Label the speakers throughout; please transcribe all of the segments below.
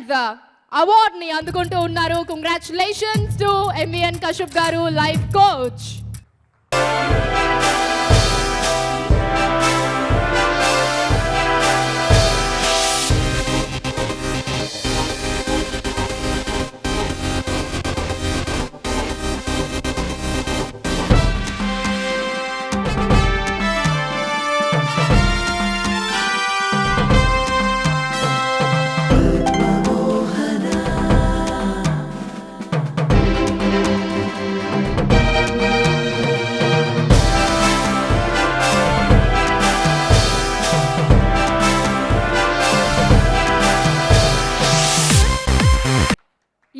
Speaker 1: Excellence award ని అందుకుంటూ ఉన్నారు. కంగ్రాచులేషన్స్ టు ఎంవిఎన్ కశ్యప్ గారు, life coach.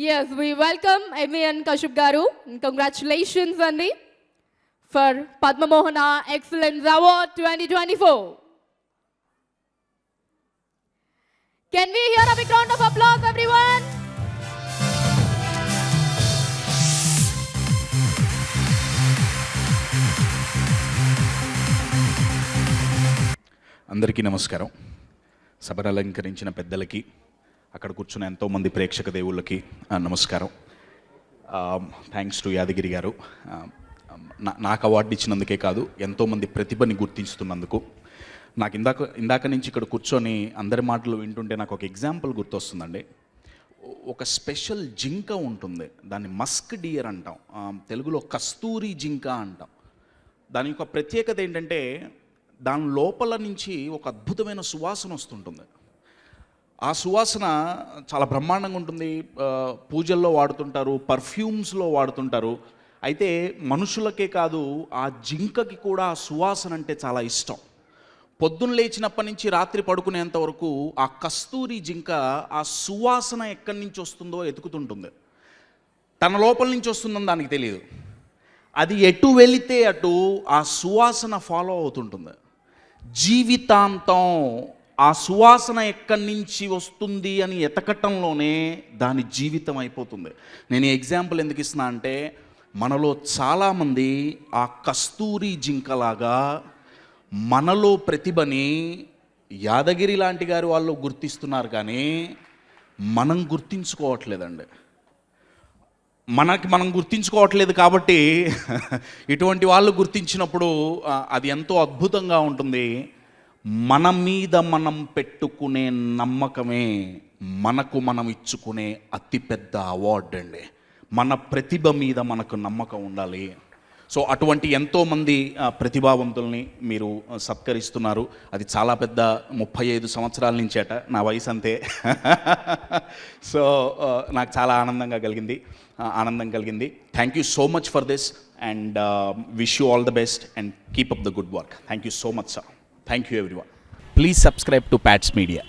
Speaker 1: Yes, we welcome MVN Kashyap గారు. Congratulations Andy for Padma Mohana Excellence Award 2024. Can we hear a big round of applause, everyone?
Speaker 2: అందరికీ నమస్కారం. సభను అలంకరించిన పెద్దలకి, అక్కడ కూర్చున్న ఎంతోమంది ప్రేక్షక దేవుళ్ళకి నమస్కారం. థ్యాంక్స్ టు యాదగిరి గారు, నాకు అవార్డు ఇచ్చినందుకే కాదు, ఎంతోమంది ప్రతిభని గుర్తిస్తున్నందుకు. నాకు ఇందాక నుంచి ఇక్కడ కూర్చొని అందరి మాటలు వింటుంటే నాకు ఒక ఎగ్జాంపుల్ గుర్తొస్తుందండి. ఒక స్పెషల్ జింక ఉంటుంది, దాన్ని మస్క్ డియర్ అంటాం, తెలుగులో కస్తూరి జింక అంటాం. దాని యొక్క ప్రత్యేకత ఏంటంటే దాని లోపల నుంచి ఒక అద్భుతమైన సువాసన వస్తుంటుంది. ఆ సువాసన చాలా బ్రహ్మాండంగా ఉంటుంది. పూజల్లో వాడుతుంటారు, పర్ఫ్యూమ్స్లో వాడుతుంటారు. అయితే మనుషులకే కాదు, ఆ జింకకి కూడా ఆ సువాసన అంటే చాలా ఇష్టం. పొద్దున్న లేచినప్పటి నుంచి రాత్రి పడుకునేంత వరకు ఆ కస్తూరి జింక ఆ సువాసన ఎక్కడి నుంచి వస్తుందో ఎతుకుతుంటుంది. తన లోపల నుంచి వస్తుందని దానికి తెలియదు. అది ఎటు వెళితే అటు ఆ సువాసన ఫాలో అవుతుంటుంది. జీవితాంతం ఆ సువాసన ఎక్కడి నుంచి వస్తుంది అని ఎతకటంలోనే దాని జీవితం అయిపోతుంది. నేను ఈ ఎగ్జాంపుల్ ఎందుకు ఇస్తున్నా అంటే, మనలో చాలామంది ఆ కస్తూరి జింకలాగా మనలో ప్రతిభని యాదగిరి లాంటి గారు వాళ్ళు గుర్తిస్తున్నారు, కానీ మనం గుర్తించుకోవట్లేదండి. మనం గుర్తించుకోవట్లేదు కాబట్టి ఇటువంటి వాళ్ళు గుర్తించినప్పుడు అది ఎంతో అద్భుతంగా ఉంటుంది. మన మీద మనం పెట్టుకునే నమ్మకమే మనకు మనం ఇచ్చుకునే అతిపెద్ద అవార్డు అండి. మన ప్రతిభ మీద మనకు నమ్మకం ఉండాలి. సో అటువంటి ఎంతోమంది ప్రతిభావంతుల్ని మీరు సత్కరిస్తున్నారు. అది చాలా పెద్ద 35 సంవత్సరాల నుంచేట, నా వయసు అంతే. సో నాకు చాలా ఆనందం కలిగింది. Thank you so much for this and wish you all the best and keep up the good work. Thank you so much sir. Thank you everyone. Please subscribe to Pats Media.